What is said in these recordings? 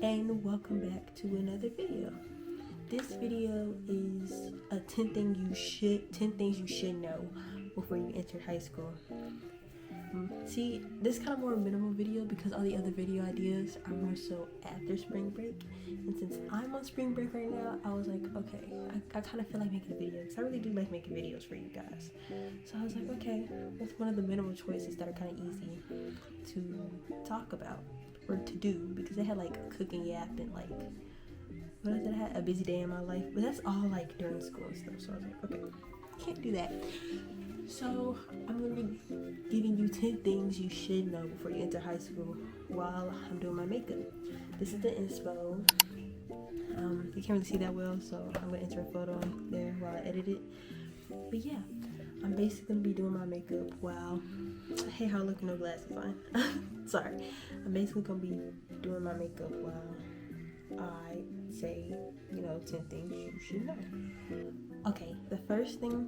and welcome back to another video. This video is a 10 things you should know before you enter high school. See, this is kind of more a minimal video because all the other video ideas are more so after spring break, and since I'm on spring break right now, I was like, okay, I kind of feel like making a video because I really do like making videos for you guys. So I was like, okay, that's one of the minimal choices that are kind of easy to talk about or to do, because they had like a cooking yap and like, what else did I have? A busy day in my life, but that's all like during school and stuff. So I was like, okay, can't do that. So I'm gonna be giving you 10 things you should know before you enter high school while I'm doing my makeup. This is the inspo. You can't really see that well, so I'm gonna enter a photo on there while I edit it. But yeah, I'm basically gonna be doing my makeup while, hey, how I look, no glasses, fine. Sorry. I'm basically gonna be doing my makeup while I say, 10 things you should know. Okay, the first thing,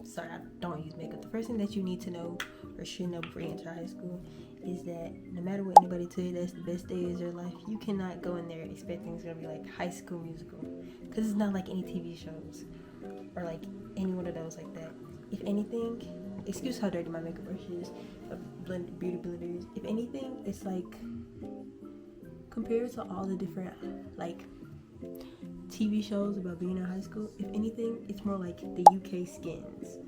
sorry, I don't use makeup. The first thing that you need to know or should know before you enter high school is that no matter what anybody tell you that's the best days of your life, you cannot go in there expecting it's gonna be like High School Musical, because it's not like any TV shows or like any one of those like that. If anything, excuse how dirty my makeup brush is, blended beauty blenders. If anything, it's like compared to all the different like TV shows about being in high school, if anything, it's more like the UK Skins.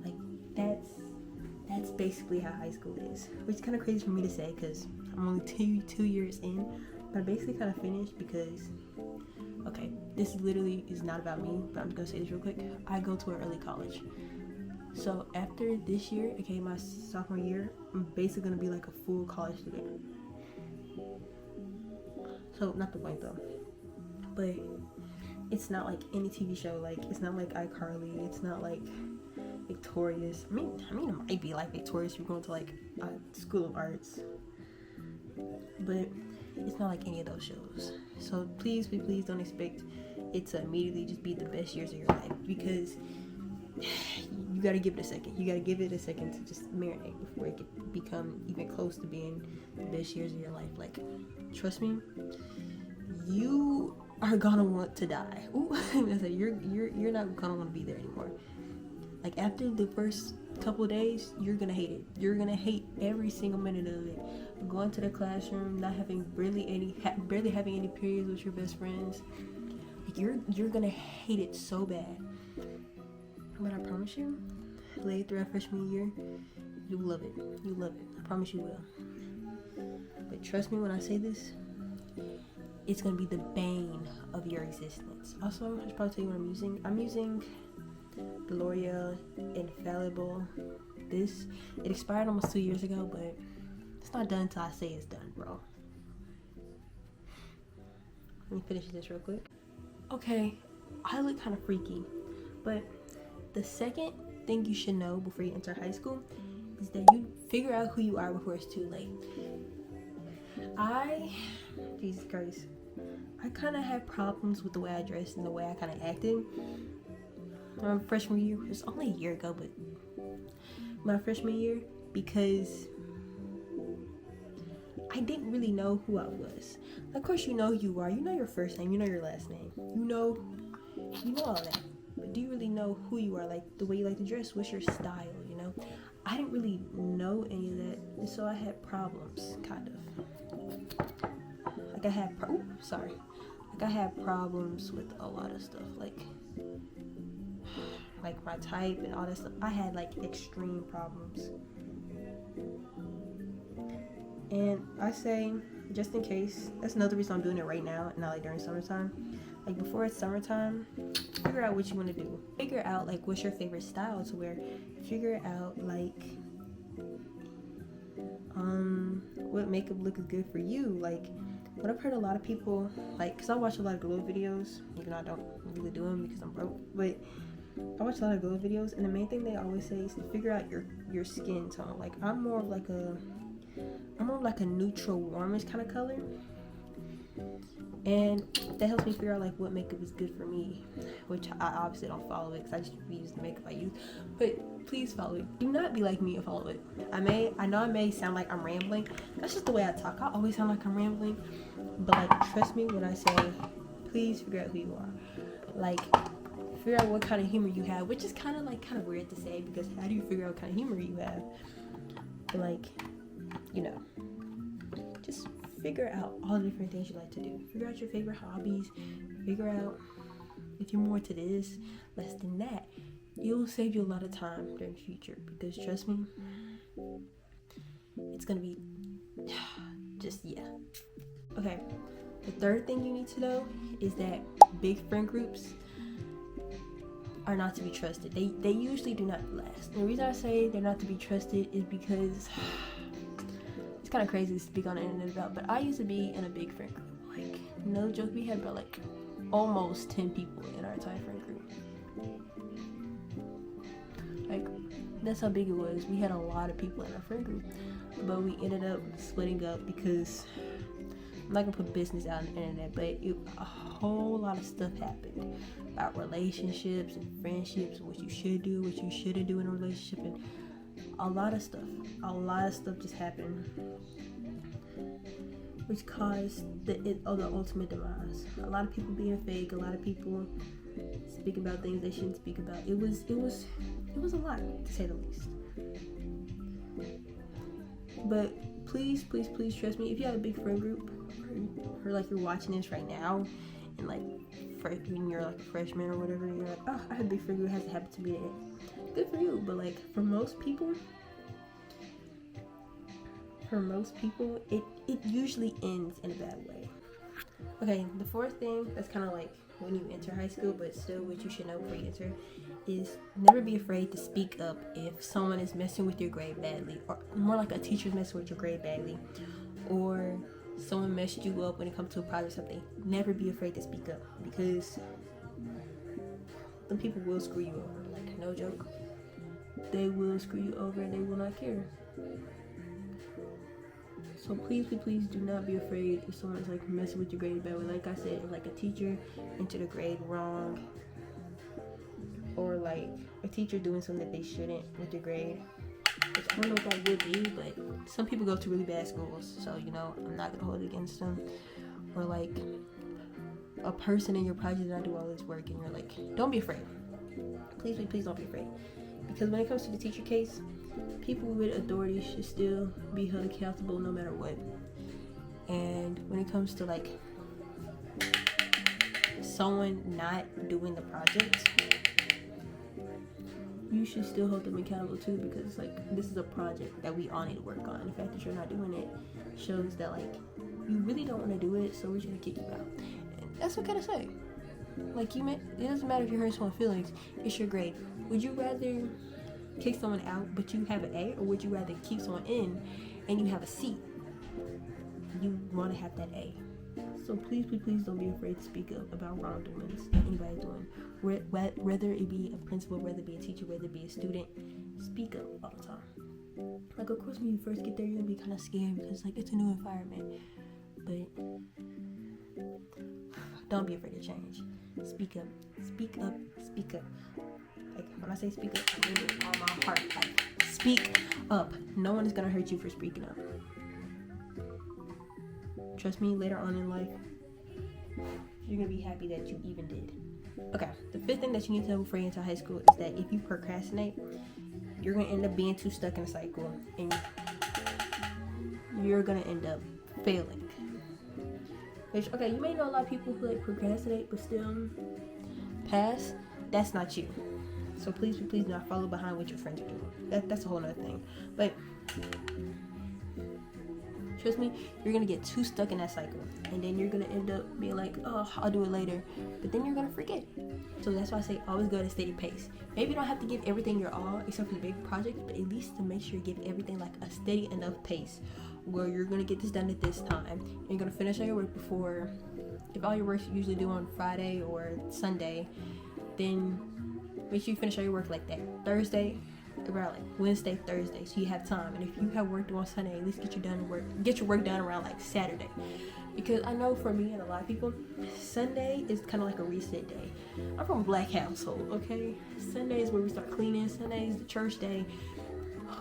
Like that's basically how high school is, which is kind of crazy for me to say because I'm only two years in, but I basically kind of finished because, okay, this literally is not about me, but I'm just gonna say this real quick. I go to an early college, so after this year, okay, my sophomore year, I'm basically gonna be like a full college student. So not the point though, but it's not like any TV show. Like it's not like iCarly. It's not like Victorious. I mean, it might be like Victorious. You're going to like a school of arts, but it's not like any of those shows. So please don't expect it to immediately just be the best years of your life, because you gotta give it a second. You gotta give it a second to just marinate before it can become even close to being the best years of your life. Like, trust me, you are gonna want to die. Ooh, you're not gonna want to be there anymore. Like after the first couple of days, you're gonna hate it. You're gonna hate every single minute of it. Going to the classroom, not having barely having any periods with your best friends. Like you're gonna hate it so bad. But I promise you, later throughout freshman year, you love it. You love it. I promise you will. But trust me when I say this, it's gonna be the bane of your existence. Also, I should probably tell you what I'm using. I'm using the L'Oreal Infallible. It expired almost 2 years ago, but it's not done until I say it's done, bro. Let me finish this real quick. Okay, I look kind of freaky, but the second thing you should know before you enter high school is that you figure out who you are before it's too late. Jesus Christ, I kind of had problems with the way I dressed and the way I kind of acted. My freshman year, it was only a year ago, but my freshman year, because I didn't really know who I was. Of course, you know who you are. You know your first name. You know your last name. You know all that. But do you really know who you are? Like the way you like to dress. What's your style? I didn't really know any of that, and so I had problems, kind of. Like I had problems with a lot of stuff, like my type and all that stuff. I had like extreme problems. And I say, just in case, that's another reason I'm doing it right now, not like during summertime. Like before it's summertime, figure out what you want to do. Figure out like what's your favorite style to wear. Figure out like what makeup look is good for you. Like what I've heard a lot of people, like, because I watch a lot of glow videos, even though I don't really do them because I'm broke, but I watch a lot of glow videos, and the main thing they always say is to figure out your skin tone. Like I'm more of like a neutral warmish kind of color, and that helps me figure out like what makeup is good for me, which I obviously don't follow it because I just use the makeup I use. But please follow it. Do not be like me and follow it. I know I may sound like I'm rambling. That's just the way I talk. I always sound like I'm rambling, But like, trust me when I say, please figure out who you are. Like, figure out what kind of humor you have, which is kind of weird to say, because how do you figure out what kind of humor you have? But like, you know, just figure out all the different things you like to do. Figure out your favorite hobbies. Figure out if you're more to this, less than that. It'll save you a lot of time during the future, because trust me, it's gonna be just, yeah. Okay, the third thing you need to know is that big friend groups are not to be trusted. They usually do not last. And the reason I say they're not to be trusted is because it's kind of crazy to speak on the internet about, but I used to be in a big friend group. Like, no joke, we had about like almost 10 people in our entire friend group. Like, that's how big it was. We had a lot of people in our friend group, but we ended up splitting up because I'm not gonna put business out on the internet, but a whole lot of stuff happened about relationships and friendships, what you should do, what you shouldn't do in a relationship, and a lot of stuff just happened, which caused the ultimate demise. A lot of people being fake, a lot of people speaking about things they shouldn't speak about. It was a lot, to say the least. But please trust me, if you have a big friend group, or like you're watching this right now, and like when you're like a freshman or whatever, you're like, oh, I have a big friend group, it hasn't happened to me yet. Good for you. But like, for most people, it usually ends in a bad way. Okay, the fourth thing that's kind of like when you enter high school, but still what you should know before you enter, is never be afraid to speak up if someone is messing with your grade badly, or more like a teacher's messing with your grade badly, or someone messed you up when it comes to a project or something. Never be afraid to speak up, because the people will screw you over. Like, no joke, they will screw you over and they will not care. So please do not be afraid if someone's like messing with your grade badly. Like I said, if like a teacher entered a grade wrong, or like a teacher doing something that they shouldn't with your grade, which I don't know what that would be, but some people go to really bad schools, so you know, I'm not gonna hold it against them. Or like a person in your project did not do all this work, and you're like, don't be afraid. Please don't be afraid, because when it comes to the teacher case, people with authority should still be held accountable no matter what. And when it comes to like someone not doing the project, you should still hold them accountable too, because like, this is a project that we all need to work on. The fact that you're not doing it shows that like you really don't want to do it, so we're just gonna kick you out. And that's what I gotta say. Like, it doesn't matter if you hurt someone's feelings, it's your grade. Would you rather kick someone out but you have an A, or would you rather keep someone in and you have a C? You want to have that A. So please don't be afraid to speak up about wrongdoings that anybody's doing. Whether it be a principal, whether it be a teacher, whether it be a student, speak up all the time. Like, of course, when you first get there, you're gonna be kind of scared because like, it's a new environment. But don't be afraid to change. Speak up. Like, when I say speak up, I mean it with all my heart. Like, speak up. No one is gonna hurt you for speaking up. Trust me, later on in life, you're gonna be happy that you even did. Okay, the fifth thing that you need to know before you enter high school is that if you procrastinate, you're gonna end up being too stuck in a cycle, and you're gonna end up failing. Which, okay, you may know a lot of people who like procrastinate but still pass. That's not you. So please do not follow behind what your friends are doing. That's a whole other thing. But trust me, you're gonna get too stuck in that cycle, and then you're gonna end up being like, oh, I'll do it later, but then you're gonna forget. So that's why I say always go at a steady pace. Maybe you don't have to give everything your all, except for the big projects, but at least to make sure you give everything like a steady enough pace where you're gonna get this done at this time, and you're gonna finish all your work before. If all your work you usually do on Friday or Sunday, then make sure you finish all your work like that Thursday, around like Wednesday, Thursday, so you have time. And if you have work due on Sunday, at least get your work done around like Saturday. Because I know for me and a lot of people, Sunday is kind of like a reset day. I'm from a black household, okay? Sunday is where we start cleaning. Sunday is the church day.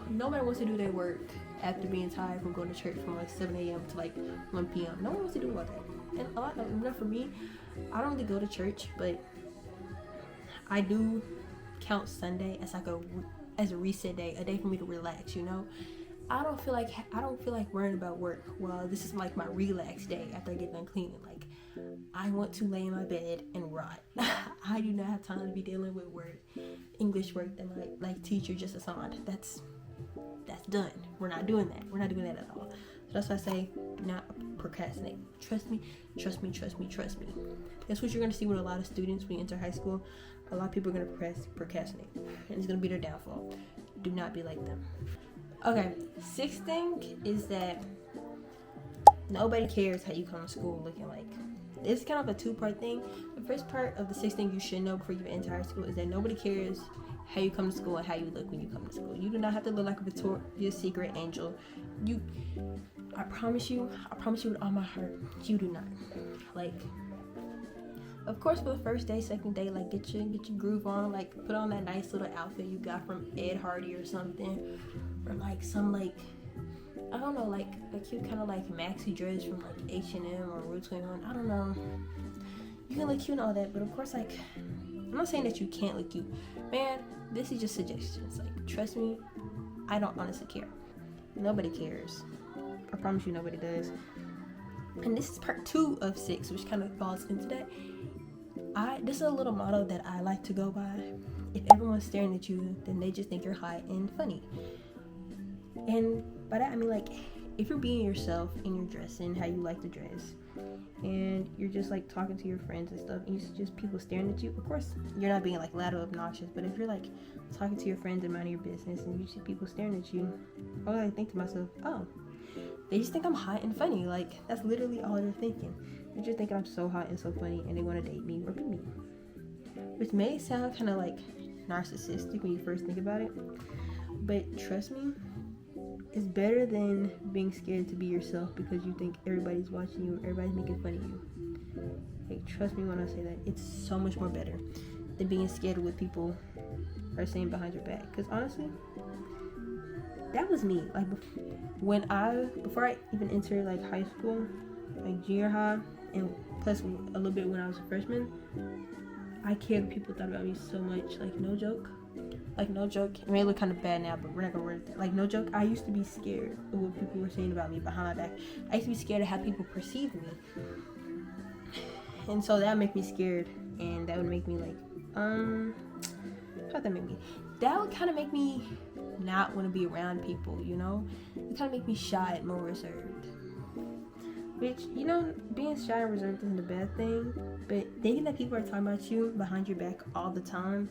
Nobody wants to do their work after being tired from going to church from like 7 a.m. to like 1 p.m. No one wants to do all that. And a lot of, for me, I don't really go to church, but I do count Sunday as like as a reset day, a day for me to relax. I don't feel like worrying about work. Well, this is like my relax day after I get done cleaning. Like, I want to lay in my bed and rot. I do not have time to be dealing with work, English work that my like teacher just assigned. That's done. We're not doing that. We're not doing that at all. So that's why I say, do not procrastinate. Trust me. That's what you're gonna see with a lot of students when you enter high school. A lot of people are gonna procrastinate, and it's gonna be their downfall. Do not be like them. Okay, sixth thing is that nobody cares how you come to school looking like. It's kind of a two-part thing. The first part of the sixth thing you should know before you enter high school is that nobody cares how you come to school and how you look when you come to school. You do not have to look like a Victoria's Secret angel. I promise you with all my heart, you do not. Like, of course, for the first day, second day, like get your groove on, like put on that nice little outfit you got from Ed Hardy or something, or like some like, I don't know, like a cute kind of like maxi dress from like H&M or Roots 21. I don't know. You can look cute and all that, but of course, like, I'm not saying that you can't look cute, man. This is just suggestions. Like, trust me, I don't honestly care. Nobody cares. I promise you, nobody does. And this is part 2 of 6, which kind of falls into that. This is a little motto that I like to go by. If everyone's staring at you, then they just think you're hot and funny. And by that I mean, like, if you're being yourself and you're dressing how you like to dress, and you're just like talking to your friends and stuff, and you see just people staring at you, of course you're not being like loud or obnoxious, but if you're like talking to your friends and minding your business and you see people staring at you, all I think to myself, oh, they just think I'm hot and funny. Like, that's literally all they're thinking. They're just thinking I'm so hot and so funny, and they want to date me or be me, which may sound kind of like narcissistic when you first think about it, but trust me, it's better than being scared to be yourself because you think everybody's watching you, everybody's making fun of you. Like, trust me when I say that. It's so much more better than being scared of what people are saying behind your back. Because honestly, that was me. Like, before I even entered like high school, like junior high, and plus a little bit when I was a freshman, I cared what people thought about me so much. Like, no joke. It may look kind of bad now, but we're not gonna worry about that. Like, no joke, I used to be scared of what people were saying about me behind my back. I used to be scared of how people perceived me. And so that would make me scared, and that would make me like, how'd that make me? That would kind of make me not want to be around people, It kind of make me shy and more reserved. Which, being shy and reserved isn't a bad thing, but thinking that people are talking about you behind your back all the time,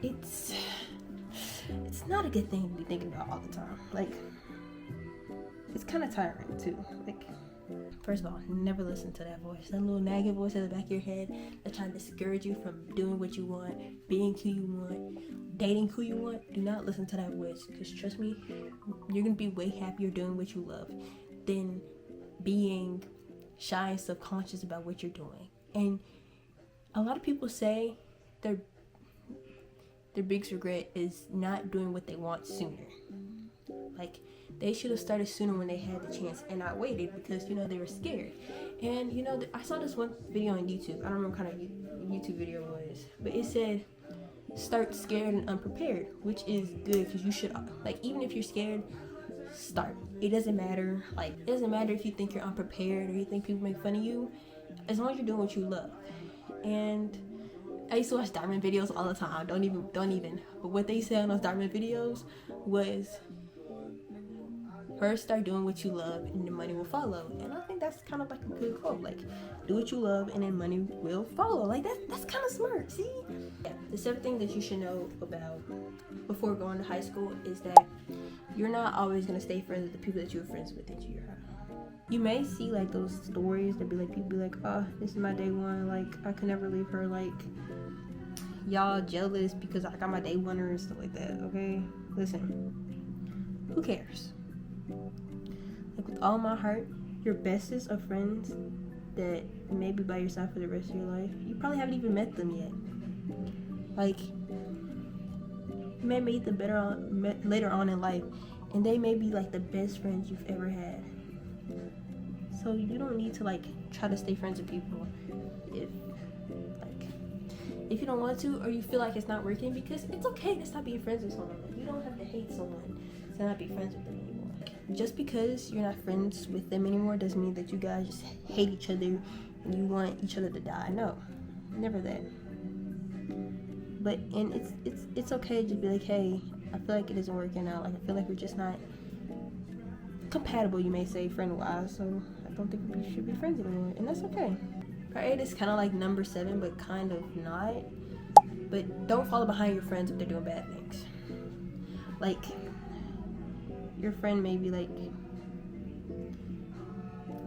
it's not a good thing to be thinking about all the time. Like, it's kind of tiring too. Like, first of all, never listen to that voice, that little nagging voice at the back of your head that's trying to discourage you from doing what you want, being who you want, dating who you want. Do not listen to that voice, because trust me, you're gonna be way happier doing what you love than being shy and subconscious about what you're doing. And a lot of people say their biggest regret is not doing what they want sooner. Like, they should have started sooner when they had the chance and not waited because, they were scared. And, I saw this one video on YouTube. I don't remember what kind of YouTube video it was, but it said, start scared and unprepared, which is good because you should, like, even if you're scared, start. It doesn't matter. Like, it doesn't matter if you think you're unprepared or you think people make fun of you, as long as you're doing what you love. And I used to watch diamond videos all the time. Don't even. But what they said on those diamond videos was, first start doing what you love and the money will follow. And I think that's kind of like a good quote. Like, do what you love and then money will follow. Like, that's kind of smart. See? Yeah. The 7th thing that you should know about before going to high school is that you're not always going to stay friends with the people that you were friends with in junior high. You may see like those stories that be like, people be like, oh, this is my day one, like I could never leave her, like y'all jealous because I got my day oneer and stuff like that. Okay, listen, who cares? Like, with all my heart, your bestest of friends that may be by your side for the rest of your life, you probably haven't even met them yet. Like, you may meet them later on in life, and they may be like the best friends you've ever had. So you don't need to like try to stay friends with people if you don't want to, or you feel like it's not working, because it's okay to stop being friends with someone. Like, you don't have to hate someone to not be friends with them anymore. Just because you're not friends with them anymore doesn't mean that you guys just hate each other and you want each other to die. No, never that. But and it's okay to just be like, hey, I feel like it isn't working out. Like, I feel like we're just not compatible, you may say, friend wise, so I don't think we should be friends anymore, and that's okay. Part 8 is kind of like number 7, but kind of not. But don't follow behind your friends if they're doing bad things. Like, your friend may be like,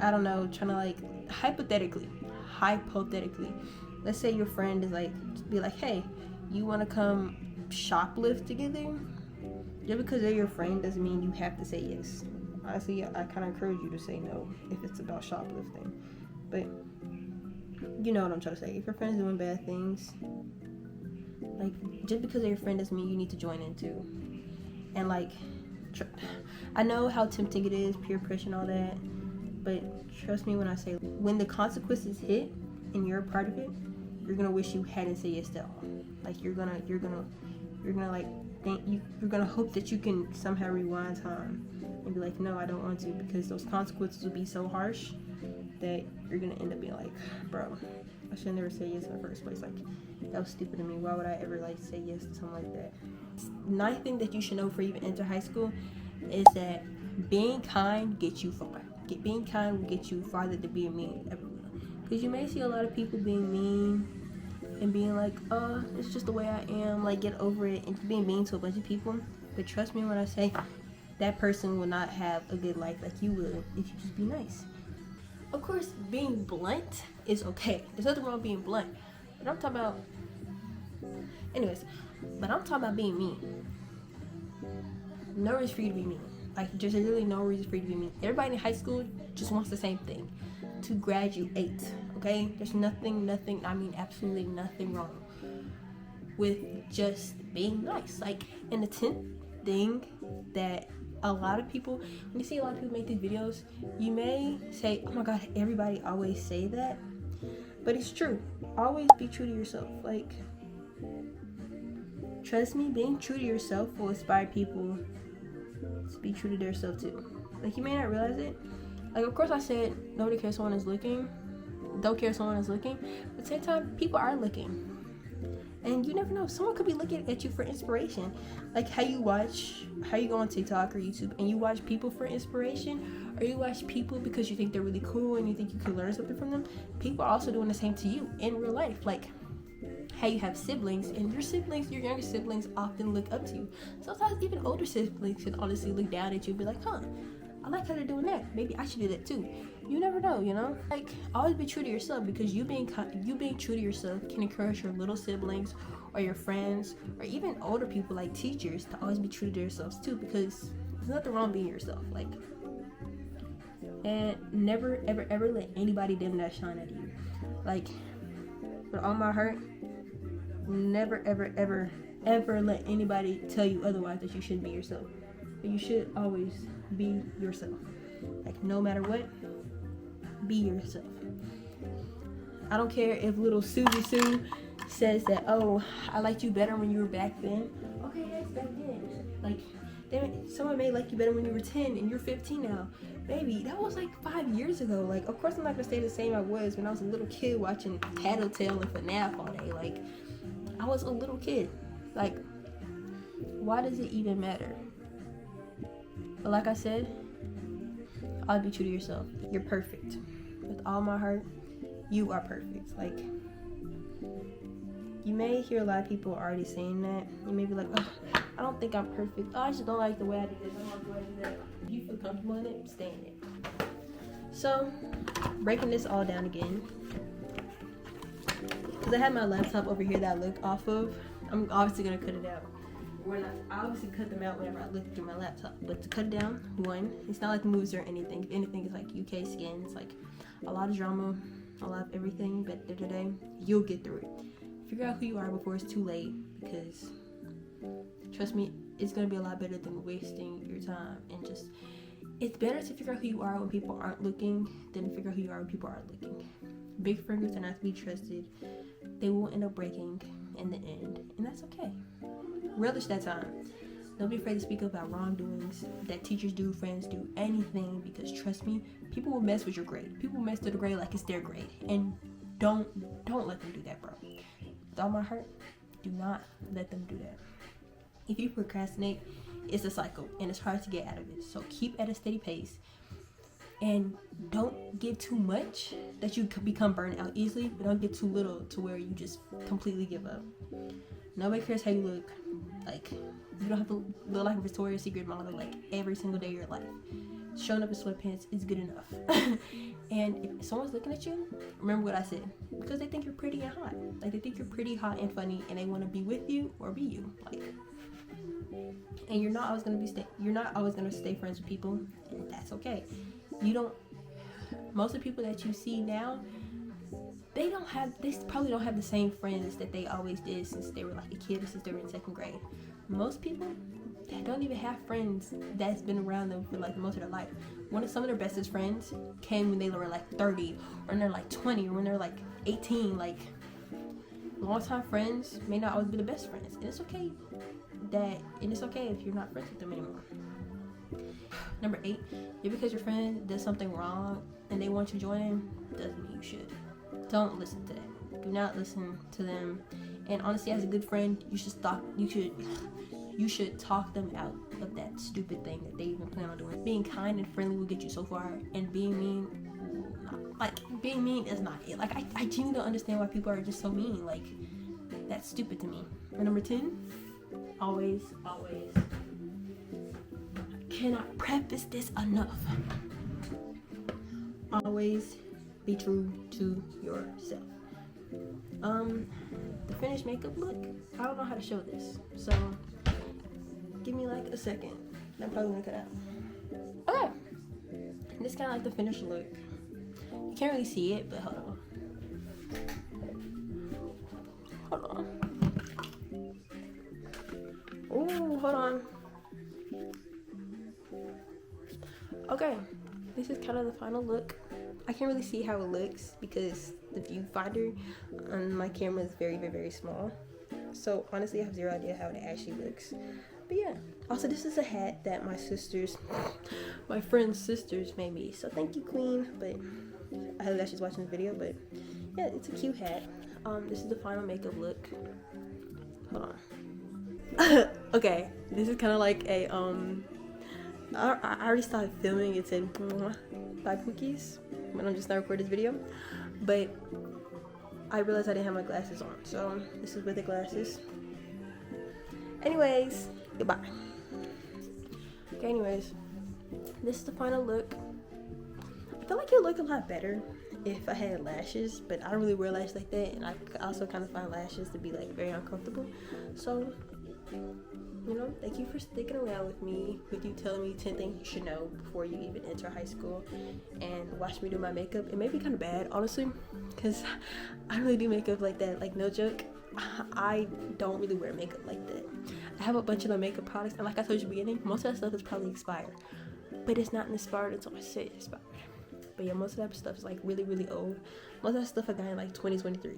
I don't know, trying to like, hypothetically, let's say your friend is like, be like, hey, you want to come shoplift together? Just because they're your friend doesn't mean you have to say yes. Honestly, I kind of encourage you to say no if it's about shoplifting. But you know what I'm trying to say. If your friend's doing bad things, like, just because they're your friend doesn't mean you need to join in too. And like, I know how tempting it is, peer pressure and all that, but trust me when I say, when the consequences hit and you're a part of it, you're gonna wish you hadn't said yes to all. Like, you're gonna like think you're gonna hope that you can somehow rewind time and be like, no, I don't want to, because those consequences will be so harsh that you're gonna end up being like, bro, I should never say yes in the first place. Like, that was stupid of me. Why would I ever like say yes to something like that? 9th thing that you should know before you even enter high school is that being kind gets you far. Being kind will get you farther than being mean. Because you may see a lot of people being mean and being like, oh, it's just the way I am, like, get over it, and being mean to a bunch of people. But trust me when I say, that person will not have a good life like you will if you just be nice. Of course, being blunt is okay. There's nothing wrong with being blunt. But I'm talking about being mean. No reason for you to be mean. Like, there's really no reason for you to be mean. Everybody in high school just wants the same thing, to graduate, okay? There's absolutely nothing wrong with just being nice. Like, and the 10th thing that a lot of people, when you see a lot of people make these videos, you may say, oh my god, everybody always say that, but it's true. Always be true to yourself. Like, trust me, being true to yourself will inspire people to be true to themselves too. Like, you may not realize it. Like, of course I said nobody cares someone is looking, don't care if someone is looking, but at the same time, people are looking. And you never know, someone could be looking at you for inspiration. Like, how you go on TikTok or YouTube and you watch people for inspiration, or you watch people because you think they're really cool and you think you can learn something from them. People are also doing the same to you in real life. Like, how you have siblings, and your younger siblings often look up to you. Sometimes even older siblings can honestly look down at you and be like, huh, I like how they're doing that. Maybe I should do that too. You never know, you know? Like, always be true to yourself, because you being true to yourself can encourage your little siblings or your friends or even older people like teachers to always be true to themselves too, because there's nothing wrong being yourself. Like, and never ever let anybody dim that shine out of you. Like, with all my heart, never ever let anybody tell you otherwise, that you shouldn't be yourself. But you should always be yourself. Like, no matter what, be yourself. I don't care if little Susie Sue says that, oh, I liked you better when you were back then. Okay, that's back then. Like, someone may like you better when you were 10 and you're 15 now. Baby, that was like 5 years ago. Like, of course I'm not gonna stay the same I was when I was a little kid watching Tattletale and FNAF all day. Like, I was a little kid. Like, why does it even matter? But like I said, always be true to yourself. You're perfect. With all my heart, you are perfect. Like, you may hear a lot of people already saying that. You may be like, oh, I don't think I'm perfect. Oh, I just don't like the way I do this. I don't like the way I do that. If you feel comfortable in it, stay in it. So, breaking this all down again, because I have my laptop over here that I look off of. I'm obviously going to cut it out. I obviously cut them out whenever I look through my laptop. But to cut it down, one, it's not like movies or anything. If anything, it's like UK skin. It's like a lot of drama, a lot of everything. But today, you'll get through it. Figure out who you are before it's too late. Because, trust me, it's going to be a lot better than wasting your time and just It's better to figure out who you are when people aren't looking than to figure out who you are when people are looking. Big friend groups are not to be trusted. They will end up breaking in the end, and that's okay. Relish that time. Don't be afraid to speak up about wrongdoings that teachers do, friends do, anything, because trust me, people will mess with your grade. People will mess with the grade like it's their grade, and don't let them do that, bro. With all my heart, do not let them do that. If you procrastinate, it's a cycle, and it's hard to get out of it. So keep at a steady pace, and don't give too much that you could become burned out easily, but don't get too little to where you just completely give up. Nobody cares how you look. Like, you don't have to look like a Victoria's Secret model like every single day of your life. Showing up in sweatpants is good enough. And if someone's looking at you, remember what I said, because they think you're pretty and hot. Like, they think you're pretty, hot, and funny, and they want to be with you or be you. Like, and you're not always gonna stay friends with people, and that's okay. Most of the people that you see now, they probably don't have the same friends that they always did since they were like a kid or since they were in second grade. Most people, they don't even have friends that's been around them for like most of their life. Some of their bestest friends came when they were like 30, or when they're like 20, or when they're like 18. Like, long-time friends may not always be the best friends, and it's okay if you're not friends with them anymore. Number 8, just because your friend does something wrong and they want you to join in, doesn't mean you should. Don't listen to them. Do not listen to them. And honestly, as a good friend, you should talk them out of that stupid thing that they even plan on doing. Being kind and friendly will get you so far, and being mean will not. Like, being mean is not it. Like, I genuinely don't understand why people are just so mean. Like, that's stupid to me. And number 10, always, cannot preface this enough. Always be true to yourself. The finished makeup look, I don't know how to show this, so give me like a second. I'm probably gonna cut out. Okay, this is kind of like the finished look. You can't really see it, but hold on. Oh, hold on. Okay, this is kind of the final look. I can't really see how it looks because the viewfinder on my camera is very, very, very small. So honestly, I have zero idea how it actually looks. But yeah. Also, this is a hat that my friend's sisters made me. So thank you, Queen. But I hope that she's watching the video. But yeah, it's a cute hat. This is the final makeup look. Hold on. Okay, this is kind of like a I already started filming. It said by Pookies when I'm just not recording this video, but I realized I didn't have my glasses on, so this is with the glasses. Anyways, goodbye. Okay, anyways, this is the final look. I feel like it would look a lot better if I had lashes, but I don't really wear lashes like that, and I also kind of find lashes to be like very uncomfortable. So, you know, thank you for sticking around with me, with you telling me 10 things you should know before you even enter high school, and watch me do my makeup. It may be kind of bad, honestly, because I don't really do makeup like that. Like, no joke, I don't really wear makeup like that. I have a bunch of the makeup products, and like I told you at the beginning, most of that stuff is probably expired, but it's not inspired until I say it's expired. But yeah, most of that stuff is like really, really old. Most of that stuff I got in like 2023.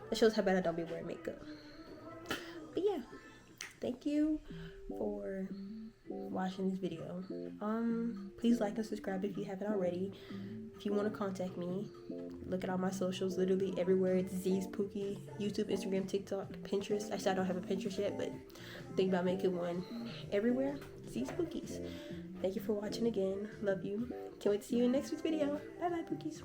That shows how bad I don't be wearing makeup. But yeah, thank you for watching this video. Please like and subscribe if you haven't already. If you want to contact me, look at all my socials, literally everywhere. It's Z's Pookie, YouTube, Instagram, TikTok, Pinterest. Actually, I don't have a Pinterest yet, but think about making one. Everywhere, Z's Pookies. Thank you for watching again. Love you. Can't wait to see you in next week's video. Bye bye, Pookies.